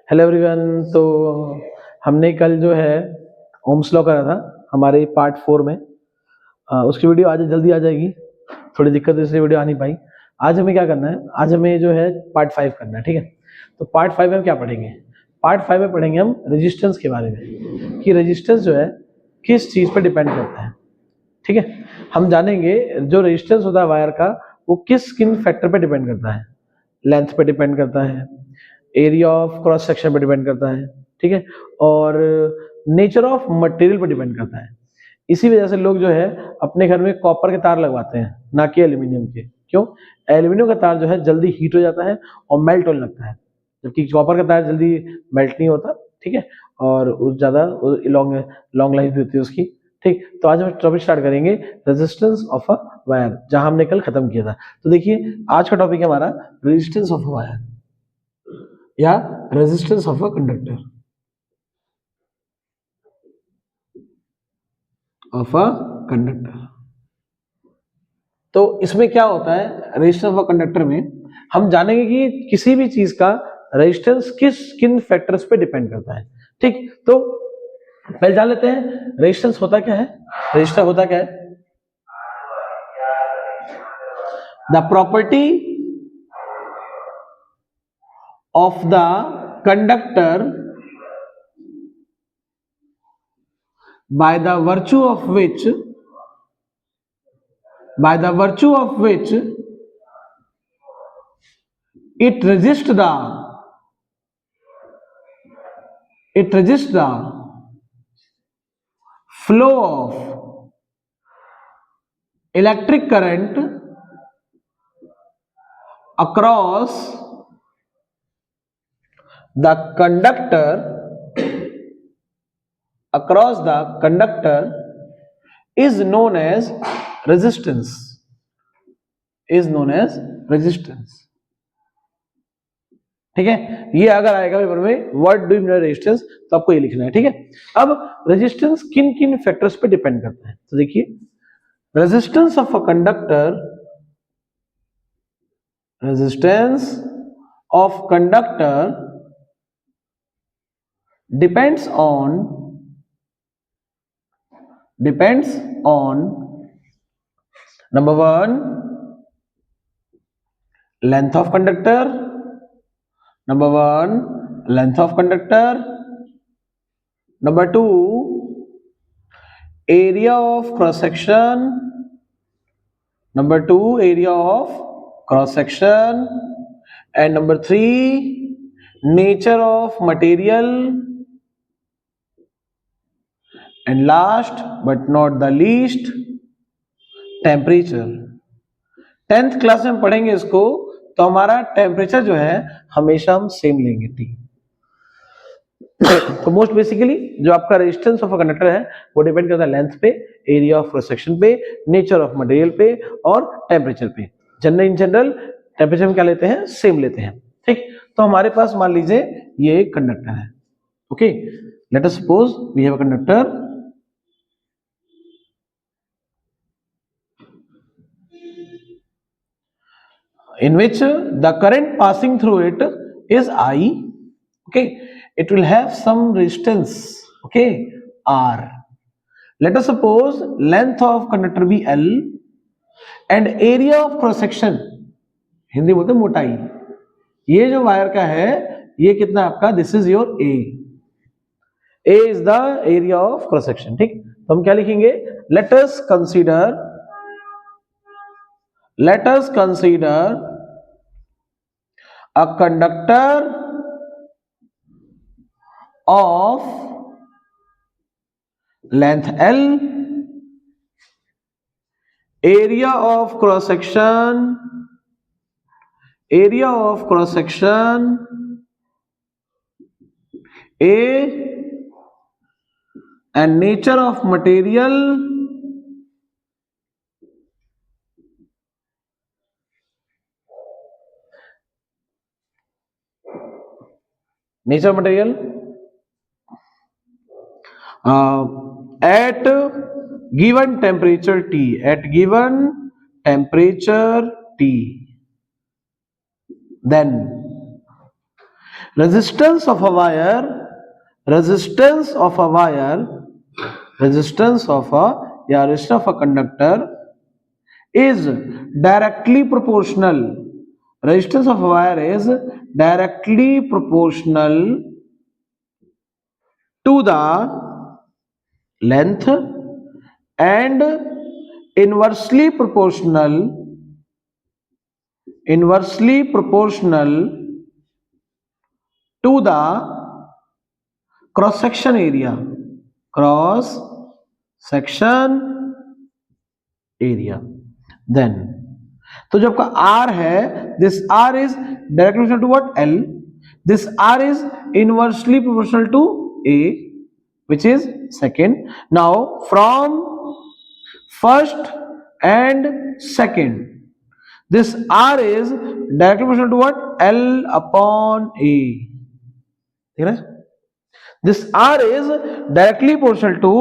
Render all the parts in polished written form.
Hello everyone. तो हमने कल जो है ओम्स लॉ करा था हमारे पार्ट 4 में। उसकी वीडियो आज जल्दी आ जाएगी, थोड़ी दिक्कत इसलिए वीडियो आ नहीं पाई। आज हमें क्या करना है, आज हमें जो है पार्ट 5 करना है, ठीक है। तो पार्ट 5 में हम क्या पढ़ेंगे, पार्ट 5 में पढ़ेंगे हम रेजिस्टेंस के बारे में कि रेजिस्टेंस जो है किस चीज़ पर डिपेंड करता है, ठीक है। हम जानेंगे जो रेजिस्टेंस होता है वायर का वो किन फैक्टर पे डिपेंड करता है। लेंथ पे डिपेंड करता है, एरिया ऑफ क्रॉस सेक्शन पे डिपेंड करता है, ठीक है, और नेचर ऑफ मटेरियल पे डिपेंड करता है। इसी वजह से लोग जो है अपने घर में कॉपर के तार लगवाते हैं, ना कि एल्यूमिनियम के। क्यों? एल्यूमिनियम का तार जो है जल्दी हीट हो जाता है और मेल्ट होने लगता है, जबकि कॉपर का तार जल्दी मेल्ट नहीं होता, ठीक है, और उस ज़्यादा लॉन्ग लॉन्ग लाइफ भी होती है उसकी, ठीक। तो आज हम टॉपिक स्टार्ट करेंगे रेजिस्टेंस ऑफ अ वायर, जहां हमने कल खत्म किया था। तो देखिए आज का टॉपिक है हमारा रेजिस्टेंस ऑफ अ वायर या resistance of a conductor, of a conductor. तो इसमें क्या होता है, रेजिस्टेंस ऑफ अ कंडक्टर में हम जानेंगे कि किसी भी चीज का रेजिस्टेंस किन फैक्टर्स पे डिपेंड करता है, ठीक। तो पहले जान लेते हैं रेजिस्टेंस होता क्या है। रेजिस्टर होता क्या है? The property of the conductor by the virtue of which it resists the flow of electric current across the conductor is known as resistance, ठीक है। ये अगर आएगा पेपर में what do you mean resistance, तो आपको ये लिखना है, ठीक है। अब रेजिस्टेंस किन किन फैक्टर्स पे डिपेंड करता है, तो देखिए resistance of a conductor depends on number 1 length of conductor, number 2 area of cross section, and number 3 nature of material, and last but not the least temperature. 10th class में पढ़ेंगे इसको, तो हमारा टेम्परेचर जो है हमेशा हम सेम लेंगे, ठीक। तो मोस्ट बेसिकली जो आपका रेजिस्टेंस ऑफ अ कंडक्टर है वो डिपेंड करता है लेंथ पे, एरिया ऑफ क्रॉस सेक्शन पे, नेचर ऑफ मटेरियल पे और टेम्परेचर पे। इन जनरल टेम्परेचर में क्या लेते हैं, सेम लेते हैं, ठीक। तो हमारे पास मान लीजिए ये एक कंडक्टर है, okay. Let us suppose we have a conductor in which the current passing through it is I, okay. It will have some resistance, okay, R. Let us suppose length of conductor be L and area of cross section, Hindi बोलते हैं मोटाई, ये जो wire का है ये कितना आपका, this is your A is the area of cross section, ठीक। तो हम क्या लिखेंगे, let us consider a conductor of length L, area of cross section A, and nature of material at given temperature T, then resistance of a wire, resistance of a wire, resistance of a conductor is directly proportional. Resistance of a wire is directly proportional to the length and inversely proportional to the cross section area. Cross section area. Then तो जो आपका R है, this R is directly proportional to what? L. This R is inversely proportional to A, which is second. Now from first and second, this R is directly proportional to what? L upon A. ठीक है? This R is directly proportional to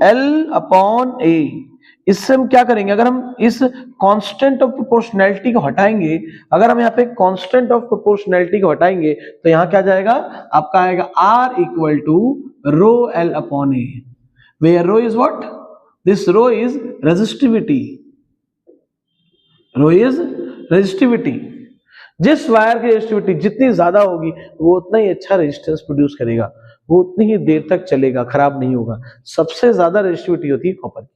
L upon A. इससे हम क्या करेंगे? अगर हम इस constant of proportionality को हटाएंगे, अगर हम यहाँ पे कांस्टेंट ऑफ प्रोपोर्शनैलिटी को हटाएंगे तो यहाँ क्या जाएगा? आपका आएगा R equal to rho L upon A, where rho is what? This rho is resistivity. Rho is resistivity. जिस वायर की रेजिस्टिविटी जितनी ज्यादा होगी वो उतना ही अच्छा रेजिस्टेंस प्रोड्यूस करेगा, वो उतनी ही देर तक चलेगा, खराब नहीं होगा. सबसे ज्यादा रेजिस्टिविटी होती है कॉपर की.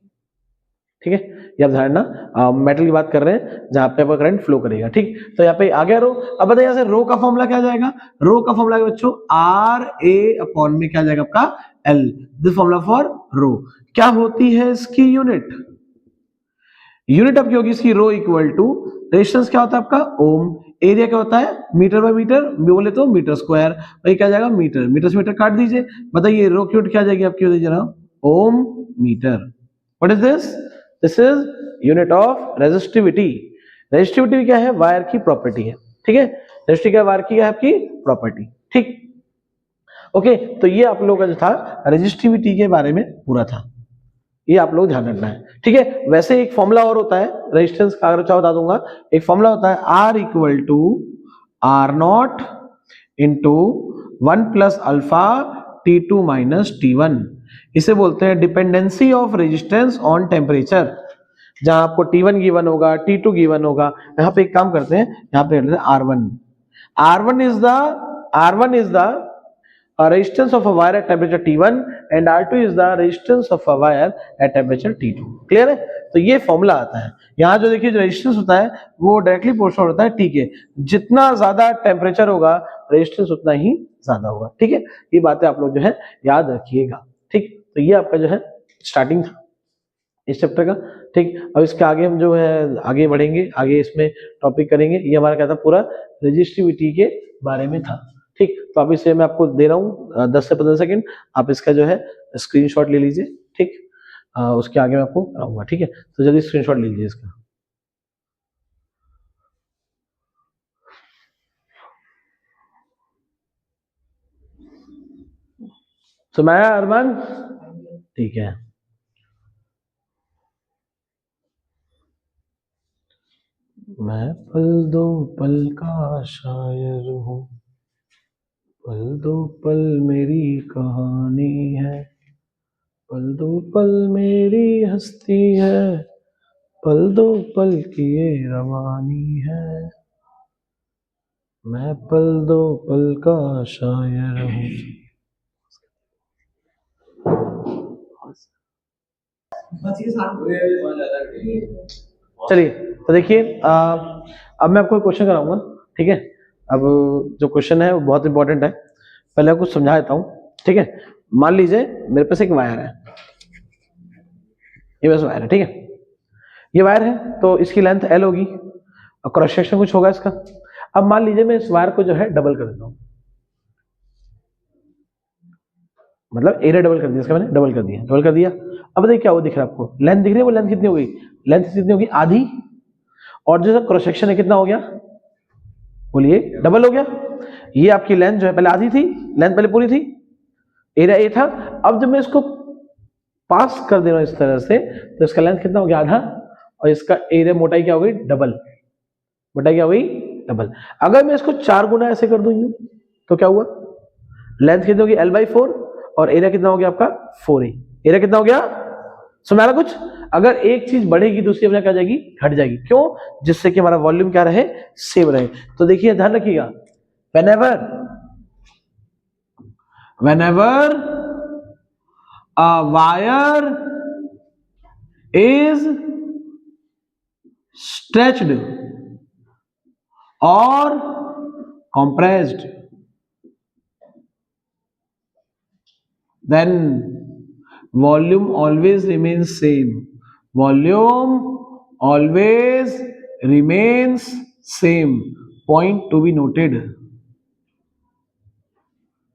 ठीक है, ये आप धारणा मेटल की बात कर रहे हैं जहां पे आपका करंट फ्लो करेगा. ठीक, तो यहाँ पे आ गया रो. अब बताइए यहाँ से रो का फॉर्मूला क्या जाएगा? रो का फॉर्मूला बच्चों आर ए अपॉन में क्या जाएगा आपका? एल. दिस फॉर्मूला फॉर रो. क्या होती है इसकी यूनिट? यूनिट आपकी होगी इसकी रो इक्वल टू रेजिस्टेंस क्या होता है आपका? ओम. एरिया क्या होता है? मीटर बाय मीटर, बोले तो मीटर स्क्वायर. भाई क्या जाएगा? मीटर. मीटर से मीटर काट दीजिए. बताइए रो की यूनिट क्या जाएगी आपकी? हो जरा ohm metre. What is this? This is unit of resistivity. Resistivity क्या है? वायर की प्रॉपर्टी है. ठीक है, रेजिस्टिविटी क्या वायर की है? आपकी प्रॉपर्टी. ठीक, ओके. तो ये आप लोगों का जो था रेजिस्टिविटी के बारे में पूरा था, ये आप लोग ध्यान रखना है. ठीक है, वैसे एक फॉर्मूला और होता है रेजिस्टेंस का, अगर चाहो बता दूंगा. एक फॉर्मूला होता है R equal to R not into 1 plus alpha T2 minus T1. इसे बोलते हैं dependency of resistance on temperature. जहां आपको T1 गिवन होगा, T2 गिवन होगा. यहाँ पे एक काम करते हैं, यहाँ पे R1. R1 is the resistance of a wire at temperature T1 and R2 is the resistance of a wire at temperature T2. Clear है? तो ये फॉर्मूला आता है. यहाँ जो देखिए जो रेजिस्टेंस होता है वो डायरेक्टली प्रोपोर्शनल होता है. ठीक है, जितना ज्यादा टेम्परेचर होगा रेजिस्टेंस उतना ही ज्यादा होगा. ठीक है, ये बातें आप लोग जो है याद रखिएगा. ठीक, तो ये आपका जो है स्टार्टिंग था इस चैप्टर का. ठीक, अब इसके आगे हम जो है आगे बढ़ेंगे, आगे इसमें टॉपिक करेंगे. ये हमारा क्या था? पूरा रेजिस्टिविटी के बारे में था. ठीक, तो अभी से मैं आपको दे रहा हूँ 10 से 15 सेकंड, आप इसका जो है स्क्रीनशॉट ले लीजिए. ठीक, उसके आगे मैं आपको कराऊंगा. ठीक है, तो जल्दी स्क्रीनशॉट ले लीजिए इसका. सुनाया अरमान? ठीक है. मैं पल दो पल का शायर हूँ, पल दो पल मेरी कहानी है, पल दो पल मेरी हस्ती है, पल दो पल की ये रवानी है. मैं पल दो पल का शायर हूँ. चलिए, तो देखिए अब मैं आपको क्वेश्चन कराऊंगा. ठीक है, अब जो क्वेश्चन है वो बहुत इंपॉर्टेंट है. पहले आपको समझा देता हूँ. ठीक है, मान लीजिए मेरे पास एक वायर है, ये बस वायर है. ठीक है, ये वायर है तो इसकी लेंथ L होगी और क्रॉस सेक्शन कुछ होगा इसका. अब मान लीजिए मैं इस वायर को जो है डबल कर देता हूँ, मतलब एरिया डबल कर दिया इसका, मैंने डबल कर दिया. अब बताइए क्या वो दिख रहा है आपको? लेंथ दिख रही है? वो लेंथ कितनी हो गई? लेंथ कितनी होगी? आधी. और जो क्रॉस सेक्शन है कितना हो गया? बोलिए, डबल हो गया. ये आपकी लेंथ जो है पहले आधी थी, लेंथ पहले पूरी थी, एरिया ए था. अब जब मैं इसको पास कर दे रहा हूं इस तरह से तो इसका लेंथ कितना हो गया? आधा. और इसका एरिया मोटाई क्या हो गई? डबल. मोटाई क्या हो गई? डबल. अगर मैं इसको 4 गुना ऐसे कर दूं यूं, तो क्या हुआ, लेंथ कितनी होगी l/4 और एरिया कितना हो गया आपका 4a। एरिया कितना हो गया, समझ आ रहा कुछ। अगर एक चीज बढ़ेगी दूसरी अपने क्या जाएगी, घट जाएगी। क्यों, जिससे कि हमारा वॉल्यूम क्या रहे, सेम रहे। तो देखिए ध्यान रखिएगा, whenever a wire is stretched or compressed, then volume always remains same. Volume always remains same. Point to be noted.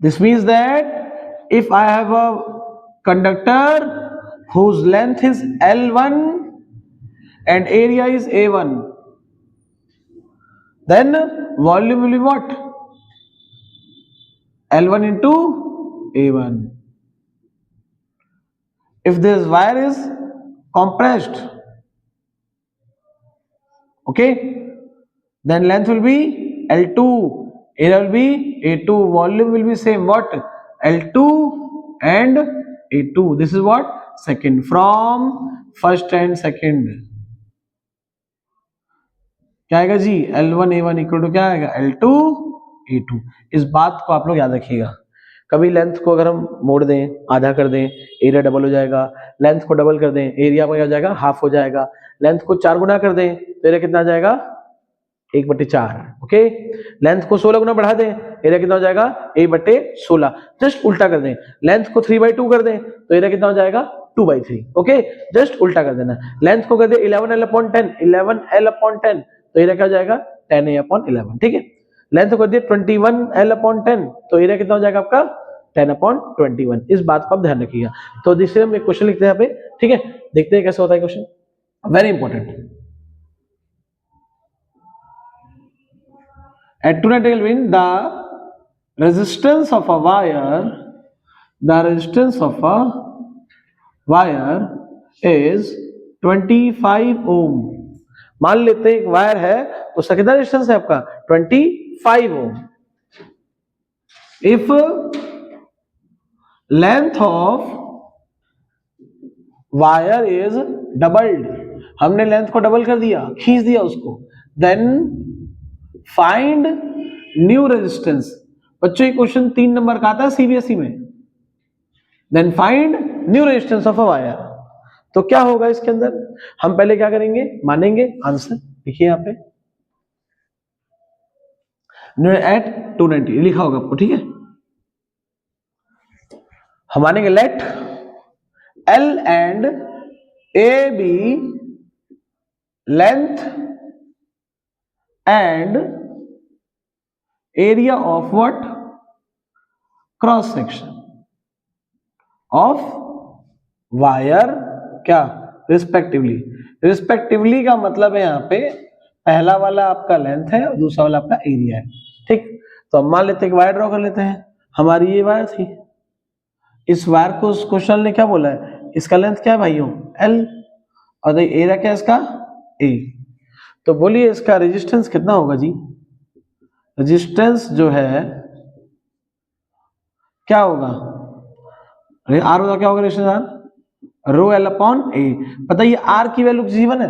This means that if I have a conductor whose length is L1 and area is A1, then volume will be what? L1 into A1. If this wire is compressed, okay, then length will be L2, area will be A2, volume will be same, what? L2 and A2. This is what? Second, from first and second. क्या आएगा जी, L1 A1 equal to क्या आएगा, L2 A2। इस बात को आप लोग याद रखिएगा। कभी लेंथ को अगर हम मोड़ दें, आधा कर दें, एरिया डबल हो जाएगा। लेंथ को डबल कर दें, एरिया क्या हो जाएगा, हाफ हो जाएगा। लेंथ को 4 गुना कर दें तो एरिया कितना आ जाएगा, 1/4। ओके, लेंथ को 16 गुना बढ़ा दें, एरिया कितना हो जाएगा, 1/16। जस्ट उल्टा कर दें, लेंथ को 3/2 कर दें तो एरिया कितना हो जाएगा, 2/3। ओके, जस्ट उल्टा कर देना। लेंथ को कर दे 11L/10, 11L/10 तो एरिया क्या हो जाएगा, 10A/11। ठीक है, लेंथ को दिए 21L/10 तो एरिया कितना हो जाएगा आपका, 10/21। इस बात को आप ध्यान रखिएगा। तो जिससे हम एक क्वेश्चन लिखते हैं यहाँ पे, ठीक है, देखते हैं कैसे होता है question, very important. At 290 Kelvin, the resistance of a wire is 25 ohm. मान लेते हैं एक वायर है, उसका कितना रेजिस्टेंस है आपका, 25 ohm. If length of wire is doubled, हमने लेंथ को डबल कर दिया, खींच दिया उसको, देन फाइंड न्यू रेजिस्टेंस। बच्चों ये क्वेश्चन 3 नंबर का आता है सीबीएसई में। Then find new resistance of a wire. तो क्या होगा इसके अंदर, हम पहले क्या करेंगे, मानेंगे आंसर, देखिए यहाँ पे एट 290 लिखा होगा आपको, ठीक है। हम मानेंगे let L and A be length and area of what, cross section of wire, क्या, रिस्पेक्टिवली। रिस्पेक्टिवली का मतलब है यहाँ पे पहला वाला आपका लेंथ है और दूसरा वाला आपका एरिया है। ठीक, तो हम मान लेते हैं वायर ड्रॉ कर लेते हैं। हमारी ये वायर थी, इस वायर को उस क्वेश्चन ने क्या बोला है, इसका लेंथ क्या है भाइयों, एल, और एरिया क्या है इसका, ए। तो बोलिए इसका रेजिस्टेंस कितना होगा जी, रेजिस्टेंस जो है क्या होगा, आर होगा, क्या होगा resistance R, rho L upon A. पता है आर की वैल्यू जीवन है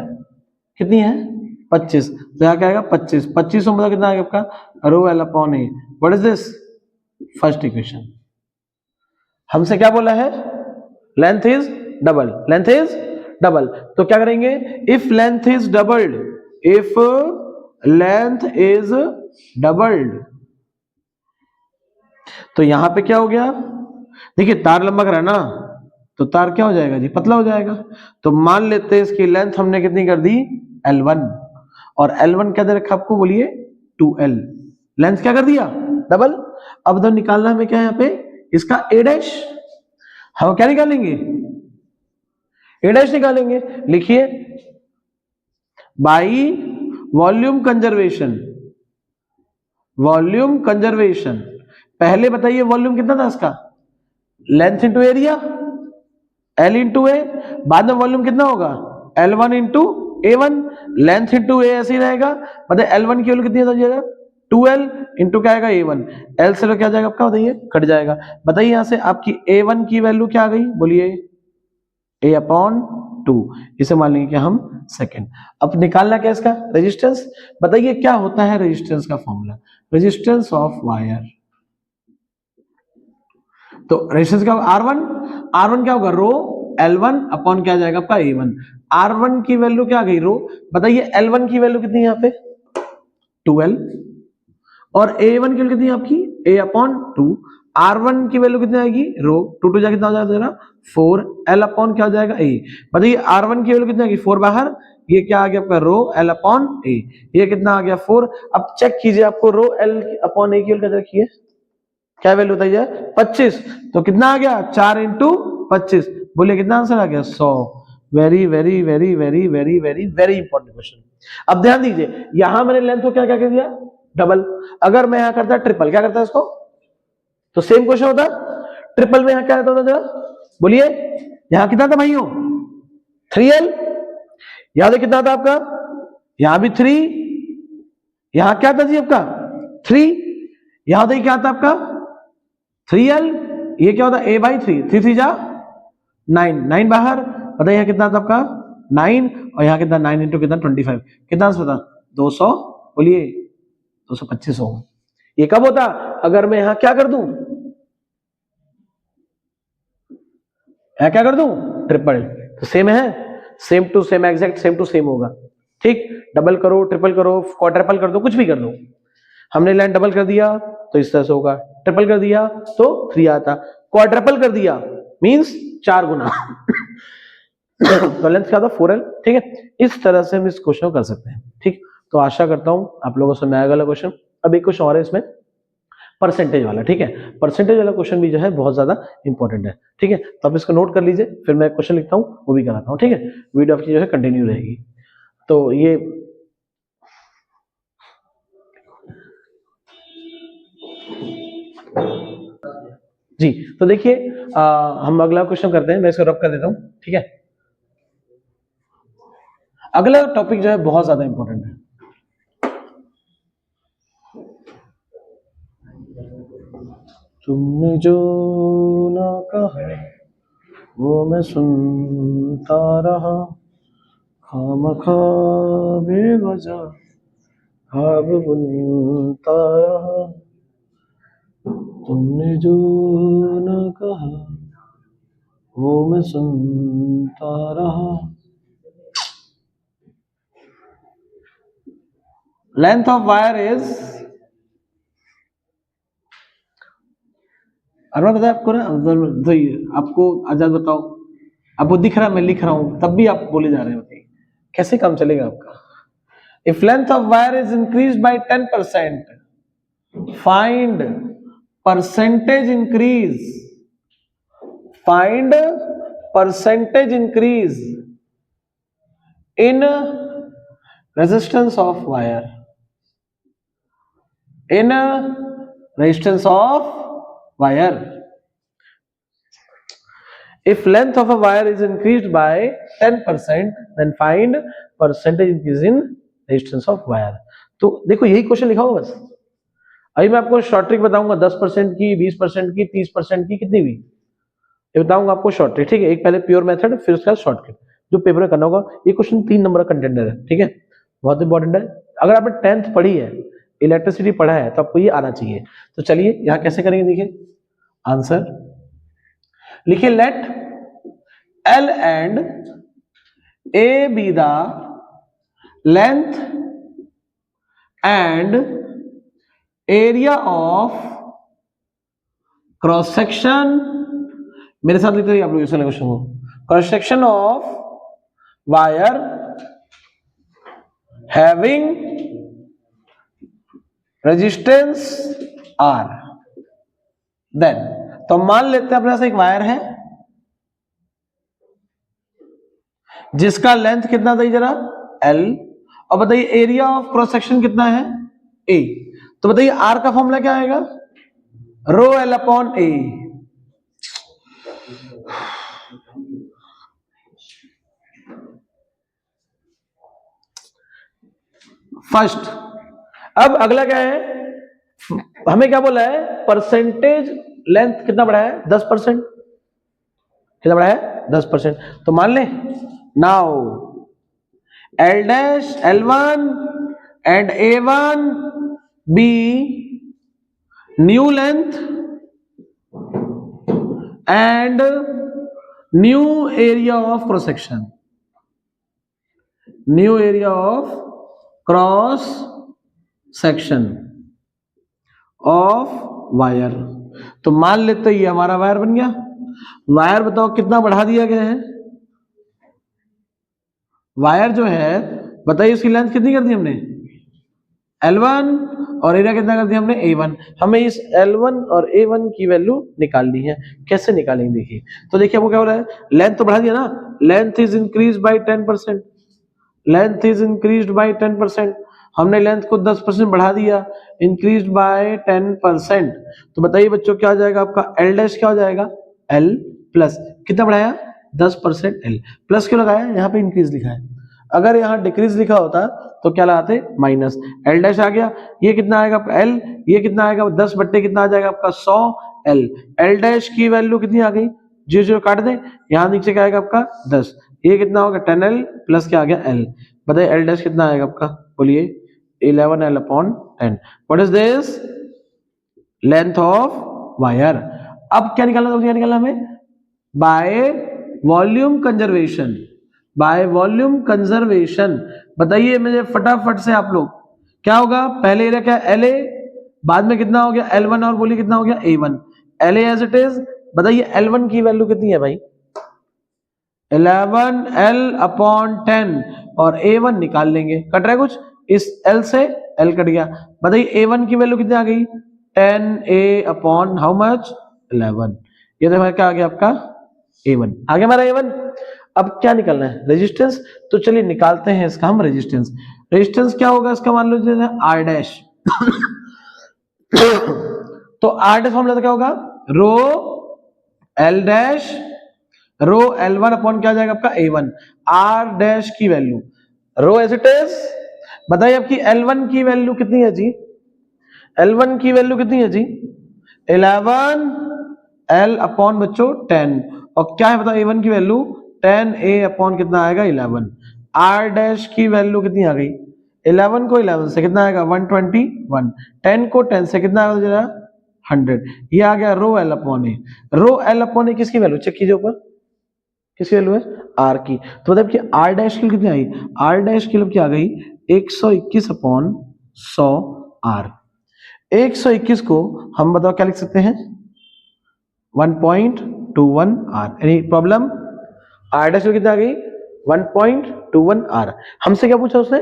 कितनी है, 25, तो यहाँ क्या आएगा 25, 25 मतलब कितना आएगा आपका, रो L upon A. What is this, first equation. हमसे क्या बोला है, length is double, length is double, तो क्या करेंगे, if length is doubled, if length is doubled, तो यहां पे क्या हो गया, देखिए तार लंबा करा ना, तो तार क्या हो जाएगा जी, पतला हो जाएगा। तो मान लेते हैं इसकी लेंथ हमने कितनी कर दी, L1, और L1 क्या दे रखा आपको, बोलिए 2L, लेंथ क्या कर दिया, डबल। अब तो निकालना हमें क्या है यहाँ पे, इसका A डैश, हम क्या निकालेंगे, A डैश निकालेंगे। लिखिए by volume conservation, volume conservation, पहले बताइए वॉल्यूम कितना था इसका, length into area, L into A, बाद में वॉल्यूम कितना होगा, L1 into A1, length into ए ऐसे ही रहेगा, मतलब L1 की वैल्यू कितनी हो जाएगा, 2l इंटू क्या आएगा A1, L से लो क्या जाएगा आपका, बताइए, कट जाएगा। बताइए यहां से आपकी A1 की वैल्यू क्या आ गई, बोलिए, A/2, इसे मान लेंगे क्या हम सेकंड। अब निकालना क्या इसका रेजिस्टेंस, बताइए क्या होता है रेजिस्टेंस का फॉर्मूला, रेजिस्टेंस ऑफ वायर। तो रेजिस्टेंस क्या होगा, R1 क्या होगा, रो L1 अपॉन क्या जाएगा आपका A1। R1 की वैल्यू क्या आ गई, रो, बताइए L1 की वैल्यू कितनी है यहाँ पे 2l, और A1 की वैल्यू कितनी है आपकी A/2। R1 की वैल्यू कितनी आएगी, रो, 2 2 जा कितना हो जाएगा 4, L अपॉन क्या हो जाएगा A। बताइए R1 की वैल्यू कितनी आएगी 4 बाहर, ये क्या आ गया आपका रो L अपॉन A, ये कितना आ गया 4। अब चेक कीजिए आपको रो L अपॉन A की वैल्यू क्या रखी है, क्या वैल्यू बताइए 25, तो कितना आ गया 4 इंटू 25, बोलिए कितना आंसर आ गया 100। Very very very very very very very important question. अब ध्यान दीजिए यहां मैंने लेंथ को क्या क्या कर दिया, डबल। अगर मैं यहां करता ट्रिपल, क्या करता है इसको, तो सेम क्वेश्चन होता, ट्रिपल में यहां क्या रहता होता जरा, बोलिए, यहां कितना था भाइयों 3l, यहां से कितना था आपका, यहां भी 3, यहां क्या था जी आपका 3, यहां देखिए क्या था आपका 3l, ये क्या होता A/3, 3 3 जा 9, 9 बाहर, बताइए यहाँ कितना था आपका 9, और यहाँ कितना 9 इंटू कितना 25, कितना आंसर था 200, बोलिए 225 ओम। ये कब होता, अगर मैं यहां क्या कर दूं, यहां क्या कर दूं ट्रिपल, तो सेम है, same to same, exact same to same होगा, ठीक। डबल करो, ट्रिपल करो, क्वाड्रपल कर दो, कुछ भी कर दो। हमने लाइन डबल कर दिया तो इस तरह से होगा, ट्रिपल कर दिया तो 3 आता, क्वाड्रपल कर दिया मींस 4 गुना तो लेंथ क्या था 4l, ठीक है। इस तरह से हम इस क्वेश्चन को कर सकते हैं, ठीक। तो आशा करता हूं आप लोगों को समझ आएगा वाला क्वेश्चन। अब एक क्वेश्चन और है इसमें, परसेंटेज वाला, ठीक है। परसेंटेज वाला क्वेश्चन भी जो है बहुत ज्यादा इंपॉर्टेंट है, ठीक है। तो आप इसको नोट कर लीजिए, फिर मैं क्वेश्चन लिखता हूं वो भी कराता हूं, ठीक है। वीडियो आपकी जो है कंटिन्यू रहेगी। तो ये जी, तो देखिए हम अगला क्वेश्चन करते हैं, मैं इसको रब कर देता हूं, ठीक है। अगला टॉपिक जो है बहुत ज्यादा इंपॉर्टेंट है। तुमने जो ना कहा वो मैं सुनता रहा, खामखा बेवजह ख्वाब बुनता रहा, तुमने जो ना कहा वो मैं सुनता रहा। Length of wire is, Arun बताया आपको ना, तो आपको आजाद बताओ, आपको दिख रहा है मैं लिख रहा हूं तब भी आप बोले जा रहे हैं, बताइए कैसे काम चलेगा आपका। If length of wire is increase by 10%, find percentage increase, find percentage increase in resistance of wire, in resistance of wire. If length of a wire is increased by 10%, then find percentage increase in resistance of wire। तो देखो यही question लिखा होगा बस। अभी मैं आपको short trick बताऊंगा 10% की, 20% की, 30% की, कितनी भी ये बताऊंगा आपको शॉर्ट ट्रिक, ठीक है। एक पहले प्योर मेथड, फिर उसके बाद शॉर्ट ट्रिक, जो पेपर में करना होगा। ये क्वेश्चन 3 नंबर का कंटेंडर है, ठीक है, बहुत इंपॉर्टेंट है। अगर आपने 10th पढ़ी है, इलेक्ट्रिसिटी पढ़ा है, तो आपको ये आना चाहिए। तो चलिए यहाँ कैसे करेंगे, देखिए आंसर लिखिए, let L and A be the length and area of cross section, मेरे साथ लिखते आप लोग इस क्वेश्चन को, cross section of wire having resistance R। Then तो मान लेते हैं अपने पास एक वायर है जिसका लेंथ कितना था जरा L, और बताइए एरिया ऑफ क्रॉस सेक्शन कितना है A। तो बताइए R का फॉर्मूला क्या आएगा, रो L अपॉन A। फर्स्ट अब अगला क्या है, हमें क्या बोला है, परसेंटेज लेंथ कितना बढ़ा है, 10%। कितना बढ़ा है, 10%। तो मान लें now L dash L1 and A1 be new length and new area of cross section, new area of cross section of wire. तो मान लेते ये हमारा वायर बन गया। वायर बताओ कितना बढ़ा दिया गया है, वायर जो है बताइए इसकी लेंथ कितनी कर दी हमने, L1, और एरिया कितना कर दिया हमने, A1। हमें इस L1 और A1 की वैल्यू निकालनी है। कैसे निकालेंगे देखिए, तो देखिए वो क्या हो रहा है, लेंथ तो बढ़ा दिया ना, length is increase by 10%, length is increased by 10%। हमने लेंथ को 10% बढ़ा दिया, इंक्रीज बाय 10%। तो बताइए बच्चों क्या हो जाएगा आपका, L डैश क्या हो जाएगा, L प्लस कितना बढ़ाया, 10%। L प्लस क्यों लगाया, यहाँ पे इंक्रीज लिखा है, अगर यहाँ डिक्रीज लिखा होता तो क्या लगाते, माइनस। L डैश आ गया, ये कितना आएगा आपका L, ये कितना आएगा 10 बट्टे कितना आ जाएगा आपका 100 L। L डैश की वैल्यू कितनी आ गई, 0 0 काट दे, यहाँ नीचे क्या आएगा आपका 10, ये कितना होगा 10L प्लस क्या आ गया L। बताइए L डैश कितना आएगा आपका, बोलिए 11L upon 10। What is this, length of wire. अब क्या निकालना, क्या निकालना हमें, by volume conservation, by volume conservation. बताइए मुझे फटाफट से आप लोग, क्या होगा, पहले एरिया क्या LA, बाद में कितना हो गया L1, और बोलिए कितना हो गया A1। LA as it is, बताइए L1 की वैल्यू कितनी है भाई, 11L अपॉन 10, और A1 निकाल लेंगे, कट रहा है कुछ, इस L से L कट गया। बताइए A1 की वैल्यू कितनी आ गई, 10A अपॉन हाउ मच, 11। ये तो क्या आ गया आपका A1, आ गया हमारा A1। अब क्या निकालना है, रेजिस्टेंस। तो चलिए निकालते हैं इसका हम रेजिस्टेंस। रेजिस्टेंस क्या होगा इसका, मान लो R डैश। तो R डैश फॉर्मूला क्या होगा, rho L dash, rho L1 upon क्या जाएगा आपका A1। R डैश की value rho as it is, बताइए आपकी L1 की वैल्यू कितनी है जी, L1 की वैल्यू कितनी है जी, 11L अपॉन बच्चों 10, और क्या है बताओ A1 की वैल्यू 10A अपॉन कितना आएगा 11। R डैश की वैल्यू कितनी आ गई, 11 को 11 से कितना आएगा 121, 10 को 10 से कितना आएगा जरा 100। ये आ गया रो L अपॉन ए। रो L अपॉन ए किसकी वैल्यू चेक कीजिए ऊपर, किसकी वैल्यू है, R की। तो मतलब कि R डैश की कितनी आई, R डैश की क्या आ गई 121 अपॉन 100 R। 121 को हम बताओ क्या लिख सकते हैं, 1.21 R। Any problem, R dash कितना आ गई 1.21 R। हमसे क्या पूछा उसने,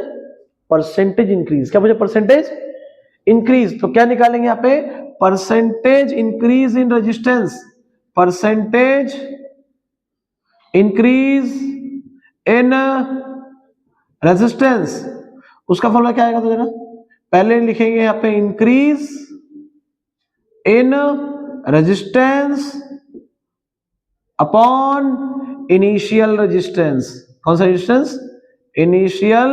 परसेंटेज इंक्रीज। क्या पूछा, परसेंटेज इंक्रीज। तो क्या निकालेंगे यहाँ पे, percentage increase in resistance, percentage increase in resistance. उसका फॉर्मूला क्या आएगा तो जरा पहले लिखेंगे यहाँ पे, increase in resistance upon initial resistance. कौन सा रेजिस्टेंस, इनिशियल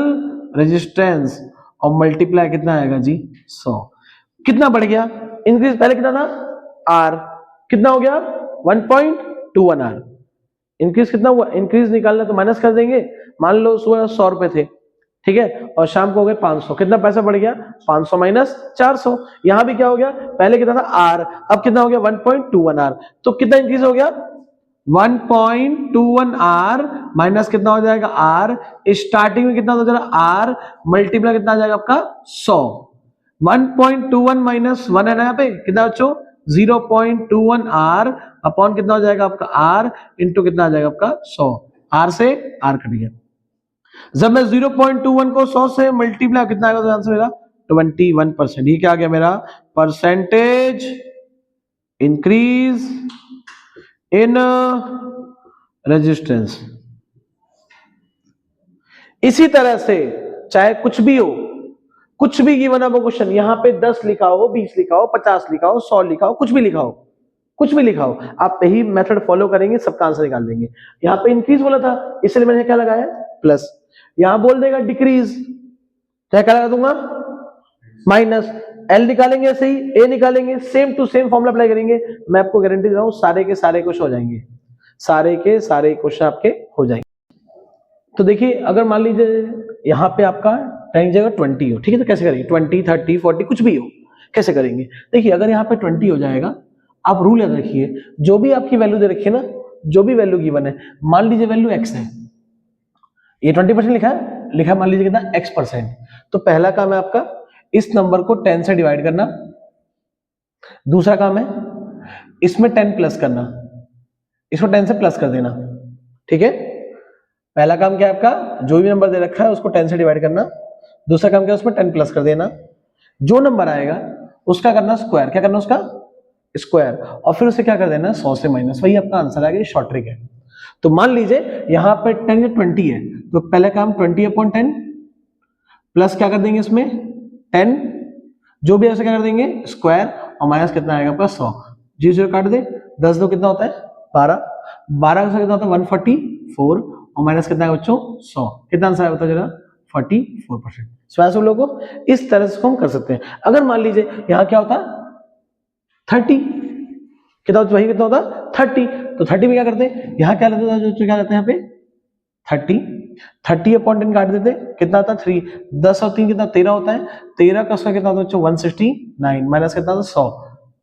रेजिस्टेंस, और मल्टीप्लाई कितना आएगा जी 100। कितना बढ़ गया, इंक्रीज पहले कितना था R, कितना हो गया 1.21 R। इंक्रीज कितना हुआ, इंक्रीज निकालना तो माइनस कर देंगे, मान लो सुबह 100 रुपए थे, ठीक है, और शाम को हो गए 500, कितना पैसा बढ़ गया 500 माइनस 400। यहां भी क्या हो गया, पहले कितना था R, अब कितना हो गया 1.21 R। तो कितना इंक्रीज हो गया 1.21 R माइनस कितना हो जाएगा R, स्टार्टिंग में कितना हो जाएगा R, मल्टीप्लाई कितना आ जाएगा आपका 100। 1.21 माइनस 1 है ना यहाँ पे, कितना बच्चों 0.21 R अपॉन कितना हो जाएगा आपका R इंटू कितना आ जाएगा आपका 100। R से R कट गया। जब मैं 0.21 को 100 से मल्टीप्लाई कितना आएगा, तो आंसर मेरा 21%। ये क्या आ गया मेरा, परसेंटेज इंक्रीज इन रेजिस्टेंस। इसी तरह से चाहे कुछ भी हो, कुछ भी गिवन आपको क्वेश्चन, यहां पे 10 लिखा हो, 20 लिखा हो, 50 लिखा हो, 100 लिखा हो, कुछ भी लिखा हो, कुछ भी लिखा हो, आप यही मेथड फॉलो करेंगे, सबका आंसर निकाल देंगे। यहाँ पे इंक्रीज बोला था इसलिए मैंने क्या लगाया प्लस, यहां बोल देगा डिक्रीज, क्या लगा दूंगा माइनस एल निकालेंगे, ऐसे ही ए निकालेंगे, same to same formula apply करेंगे। मैं आपको गारंटी दे रहा हूं सारे के सारे क्वेश्चन हो जाएंगे, सारे के सारे क्वेश्चन आपके हो जाएंगे। तो देखिए अगर मान लीजिए यहाँ पे आपका टेन जगह 20 हो, ठीक है, तो कैसे करेंगे? 20, 30, 40 कुछ भी हो, कैसे करेंगे? देखिए अगर यहाँ पे 20 हो जाएगा, आप रूल याद रखिए, जो भी आपकी वैल्यू दे रखी है ना, जो भी वैल्यू गिवन है, मान लीजिए वैल्यू x है, ये 20% लिखा है, मान लीजिए कितना x%, तो पहला काम है आपका इस नंबर को 10 से डिवाइड करना, दूसरा काम है इसमें 10 प्लस करना, इसको 10 से प्लस कर देना, ठीक है। पहला काम क्या है आपका, जो भी नंबर दे रखा है उसको 10 से डिवाइड करना, दूसरा काम क्या है उसमें 10 प्लस कर देना, जो नंबर आएगा उसका करना स्क्वायर, क्या करना उसका स्क्वायर, और फिर उसे क्या कर देना 100 से माइनस, वही आपका आंसर आ गया, शॉर्ट ट्रिक है। तो मान लीजिए यहाँ पे 10 या 20 है, तो पहले काम 20/10 प्लस क्या कर देंगे इसमें 10, जो भी ऐसे क्या कर देंगे स्क्वायर, और माइनस कितना आएगा आपका 100, 0 काट दे, 10 दो कितना होता है 12, 12 का कितना होता है 144, और माइनस कितना है बच्चों 100, कितना आंसर बता जरा 44%। सब लोगों को इस तरह से हम कर सकते हैं। अगर मान लीजिए यहाँ क्या होता 30, कितना वही कितना होता 30, तो 30 में क्या करते हैं, यहाँ क्या लेते हैं, जो क्या लेते हैं यहाँ पे 30/10 काट देते, कितना आता है 3, 10 और 3 कितना 13 होता है, 13 का स्क्वायर कितना होता है 169, माइनस कितना होता 100,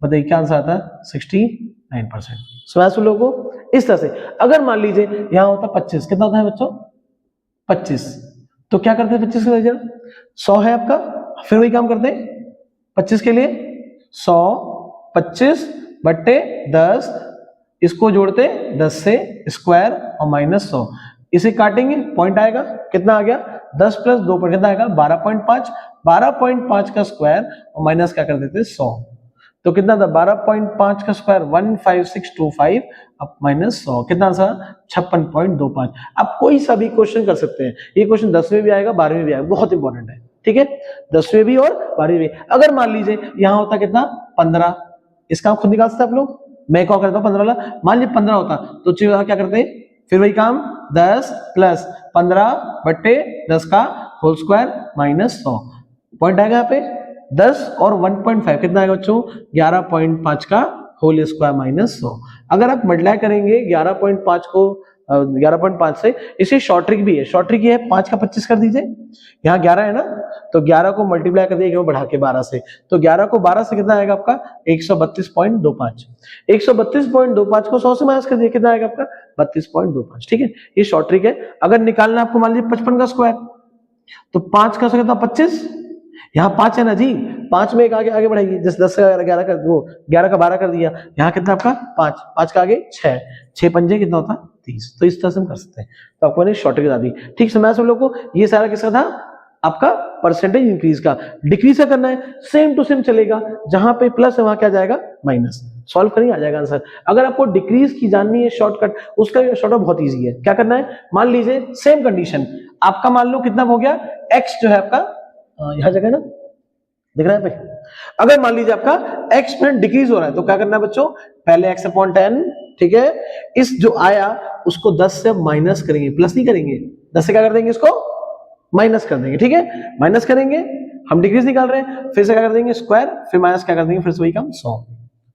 बताइए क्या आंसर आता है 69%। सो लोगों को इस तरह से। अगर मान लीजिए यहाँ होता 25, कितना होता है बच्चों 25, तो क्या करते हैं 25 के 100 है आपका, फिर वही काम करते हैं 25 के लिए 100, 25/10, इसको जोड़ते 10 से स्क्वायर और माइनस 100, इसे काटेंगे पॉइंट आएगा, कितना आ गया 10 प्लस 2 पर कितना आएगा 12.5, 12.5 का स्क्वायर और माइनस क्या कर देते 100, तो कितना था 12.5 का स्क्वायर 15625, अब माइनस 100, कितना आंसर 56.25। आप कोई सा भी क्वेश्चन कर सकते हैं, ये क्वेश्चन 10वीं में भी आएगा 12वीं में भी आएगा, बहुत इंपॉर्टेंट है, ठीक है, 10वीं भी और 12वीं भी। अगर मान लीजिए यहाँ होता कितना 15, इसका खुद निकाल सकते आप लोग, मैं क्या करता हूँ 15, मान लीजिए 15 होता तो चलिए क्या करते हैं, फिर वही काम 10 प्लस 15/10 का होल स्क्वायर माइनस 100, पॉइंट आएगा यहाँ पे 10 और 1.5 कितना आएगा बच्चों 11.5 का होल स्क्वायर माइनस 100। अगर आप मल्टीप्लाई करेंगे 11.5 को 11.5 से, इसे शॉर्ट ट्रिक भी है, शॉर्ट ट्रिक ये है 5 का 25 कर दीजिए, यहाँ 11 है ना, तो 11 को मल्टीप्लाई कर दीजिए बढ़ा के 12 से, तो 11 को 12 से कितना आएगा आपका 132.25, 132.25 को 100 से माइनस कर दिए, कितना आएगा आपका 32.25, ठीक है, ये शॉर्ट ट्रिक है। अगर निकालना आपको मान लीजिए 55 का स्क्वायर, तो 5 का स्क्वायर कितना 25, यहाँ 5 है ना जी, 5 में एक आगे आगे बढ़ाइए, जैसे 10 का 11 कर वो 11 का 12 कर दिया, यहाँ कितना आपका 5, 5 का आगे 6, 6 पंजे कितना होता 30, तो इस तरह से हम कर सकते हैं। तो आपको मैंने शॉर्ट ट्रिक बता दी, ठीक है। मैं सब लोगों को ये सारा किसका था आपका परसेंटेज इंक्रीज का, डिक्रीज का करना है, सेम टू सेम चलेगा, जहां पे प्लस है वहां क्या जाएगा माइनस, सॉल्व करेंगे आ जाएगा आंसर। अगर आपको डिक्रीज की जाननी है शॉर्टकट, उसका शॉर्टकट बहुत इजी है, क्या करना है, मान लीजिए सेम कंडीशन आपका, मान लो कितना हो गया x जो है आपका यहां जगह ना दिख रहा है पे, अगर मान लीजिए आपका x में डिक्रीज हो रहा है तो क्या करना है बच्चों, पहले x/10, ठीक है, इस जो आया उसको 10 से माइनस करेंगे, प्लस नहीं करेंगे, 10 से क्या कर देंगे इसको माइनस कर देंगे, ठीक है, माइनस करेंगे, हम डिक्रीज निकाल रहे हैं, फिर से क्या कर देंगे स्क्वायर, फिर माइनस क्या कर देंगे, फिर से वही काम 100,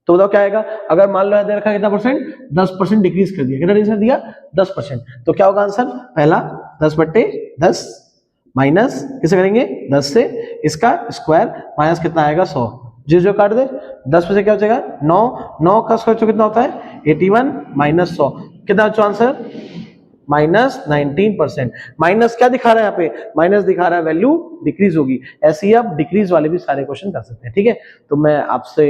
तो बताओ क्या आएगा, अगर मान लो दे रखा कितना परसेंट 10% डिक्रीज कर दिया, कितना डिक्रीज दिया 10%, तो क्या होगा आंसर, पहला 10/10 माइनस किसे करेंगे 10 से, इसका स्क्वायर माइनस कितना आएगा 100, जो काट दे 10 में से क्या हो जाएगा 9, 9 का स्क्वायर कितना होता है 81 माइनस 100, कितना अच्छा आंसर -19%। माइनस क्या दिखा रहा है यहाँ पे, माइनस दिखा रहा है वैल्यू डिक्रीज होगी, ऐसे ही आप डिक्रीज वाले भी सारे क्वेश्चन कर सकते हैं, ठीक है। तो मैं आपसे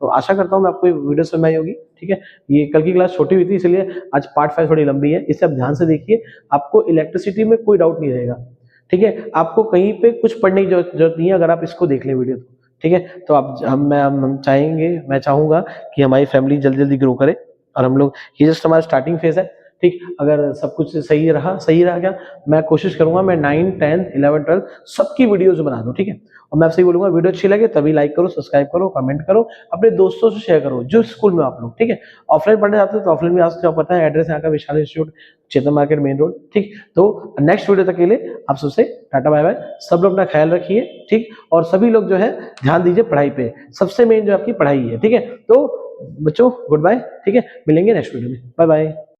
तो आशा करता हूँ मैं आपको वीडियो समझ आई होगी, ठीक है। ये कल की क्लास छोटी हुई थी इसलिए आज पार्ट 5 थोड़ी लंबी है, इसे आप ध्यान से देखिए, आपको इलेक्ट्रिसिटी में कोई डाउट नहीं रहेगा, ठीक है, आपको कहीं पे कुछ पढ़ने की जरूरत नहीं है अगर आप इसको देख लें वीडियो तो, ठीक है। तो आप हम चाहेंगे, मैं चाहूंगा कि हमारी फैमिली जल्दी जल्दी ग्रो करे, और हम लोग ये जस्ट हमारा स्टार्टिंग फेज है, ठीक, अगर सब कुछ सही रहा क्या, मैं कोशिश करूंगा मैं 9, 10, 11, 12 सबकी वीडियोज बना दूं, ठीक है। और मैं आपसे ही बोलूंगा वीडियो अच्छी लगे तभी लाइक करो, सब्सक्राइब करो, कमेंट करो, अपने दोस्तों से शेयर करो जो स्कूल में आप लोग, ठीक है। ऑफलाइन पढ़ने जाते हो तो ऑफलाइन भी आ सकते हो, पता है एड्रेस यहाँ का विशाल इंस्टीट्यूट, चेतन मार्केट मेन रोड, ठीक। तो नेक्स्ट वीडियो तक के लिए आप सबसे टाटा बाय बाय। सब लोग अपना ख्याल रखिए, ठीक। और सभी लोग जो है ध्यान दीजिए पढ़ाई पे, सबसे मेन जो आपकी पढ़ाई है, ठीक है। तो बच्चों गुड बाय, ठीक है, मिलेंगे नेक्स्ट वीडियो में, बाय बाय।